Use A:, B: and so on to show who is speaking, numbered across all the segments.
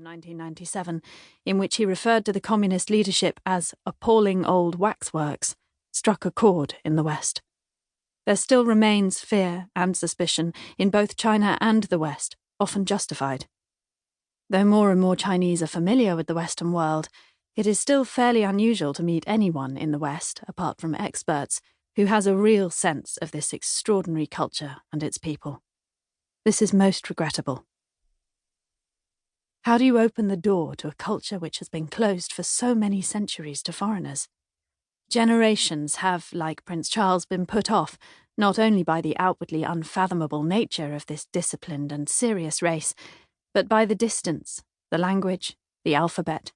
A: 1997, in which he referred to the communist leadership as appalling old waxworks, struck a chord in the West. There still remains fear and suspicion in both China and the West, often justified. Though more and more Chinese are familiar with the Western world, it is still fairly unusual to meet anyone in the West, apart from experts, who has a real sense of this extraordinary culture and its people. This is most regrettable. How do you open the door to a culture which has been closed for so many centuries to foreigners? Generations have, like Prince Charles, been put off, not only by the outwardly unfathomable nature of this disciplined and serious race, but by the distance, the language, the alphabet,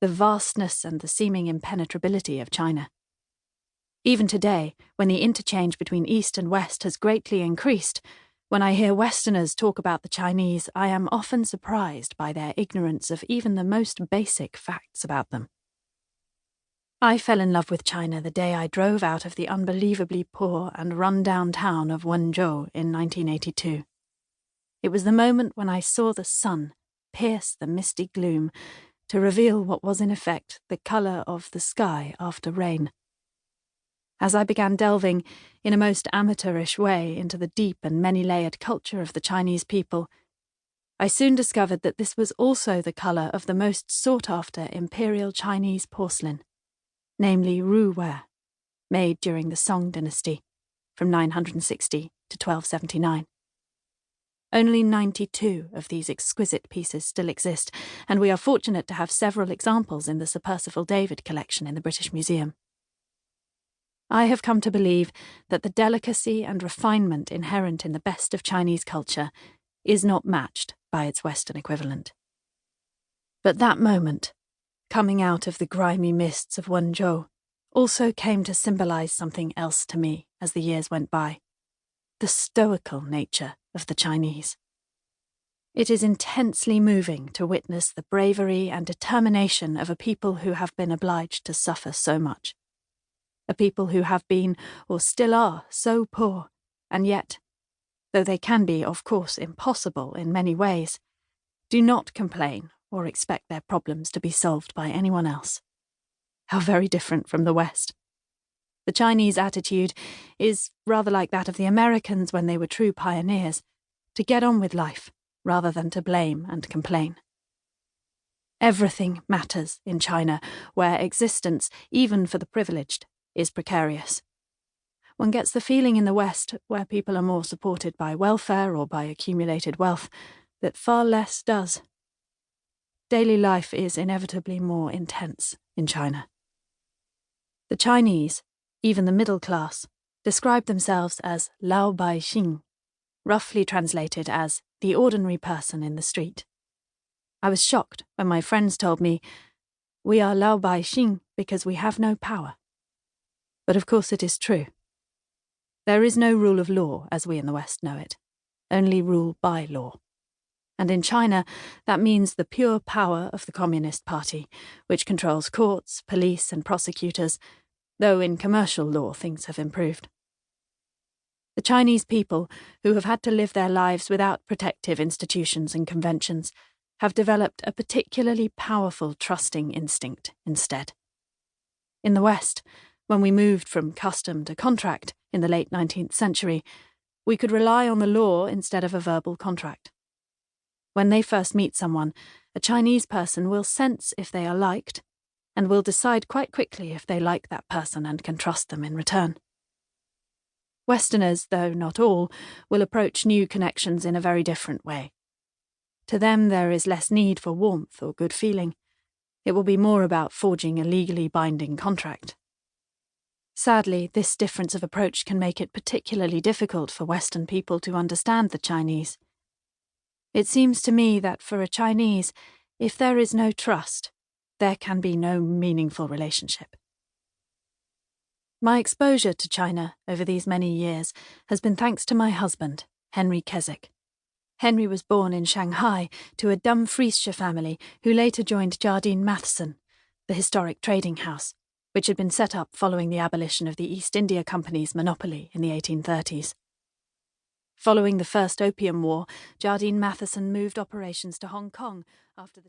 A: the vastness and the seeming impenetrability of China. Even today, when the interchange between East and West has greatly increased, when I hear Westerners talk about the Chinese, I am often surprised by their ignorance of even the most basic facts about them. I fell in love with China the day I drove out of the unbelievably poor and run-down town of Wenzhou in 1982. It was the moment when I saw the sun pierce the misty gloom to reveal what was in effect the colour of the sky after rain. As I began delving, in a most amateurish way, into the deep and many-layered culture of the Chinese people, I soon discovered that this was also the colour of the most sought-after imperial Chinese porcelain, namely Ruware, made during the Song dynasty, from 960 to 1279. Only 92 of these exquisite pieces still exist, and we are fortunate to have several examples in the Sir Percival David collection in the British Museum. I have come to believe that the delicacy and refinement inherent in the best of Chinese culture is not matched by its Western equivalent. But that moment, coming out of the grimy mists of Wenzhou, also came to symbolize something else to me as the years went by: the stoical nature of the Chinese. It is intensely moving to witness the bravery and determination of a people who have been obliged to suffer so much. A people who have been, or still are, so poor, and yet, though they can be, of course, impossible in many ways, do not complain or expect their problems to be solved by anyone else. How very different from the West. The Chinese attitude is rather like that of the Americans when they were true pioneers, to get on with life rather than to blame and complain. Everything matters in China, where existence, even for the privileged, is precarious. One gets the feeling in the West, where people are more supported by welfare or by accumulated wealth, that far less does. Daily life is inevitably more intense in China. The Chinese, even the middle class, describe themselves as Lao Bai Xing, roughly translated as the ordinary person in the street. I was shocked when my friends told me, "We are Lao Bai Xing because we have no power." But of course it is true. There is no rule of law as we in the West know it, only rule by law. And in China, that means the pure power of the Communist Party, which controls courts, police and prosecutors, though in commercial law things have improved. The Chinese people, who have had to live their lives without protective institutions and conventions, have developed a particularly powerful trusting instinct instead. In the West, when we moved from custom to contract in the late 19th century, we could rely on the law instead of a verbal contract. When they first meet someone, a Chinese person will sense if they are liked, and will decide quite quickly if they like that person and can trust them in return. Westerners, though not all, will approach new connections in a very different way. To them there is less need for warmth or good feeling. It will be more about forging a legally binding contract. Sadly, this difference of approach can make it particularly difficult for Western people to understand the Chinese. It seems to me that for a Chinese, if there is no trust, there can be no meaningful relationship. My exposure to China over these many years has been thanks to my husband, Henry Keswick. Henry was born in Shanghai to a Dumfriesshire family who later joined Jardine Matheson, the historic trading house, which had been set up following the abolition of the East India Company's monopoly in the 1830s. Following the First Opium War, Jardine Matheson moved operations to Hong Kong after the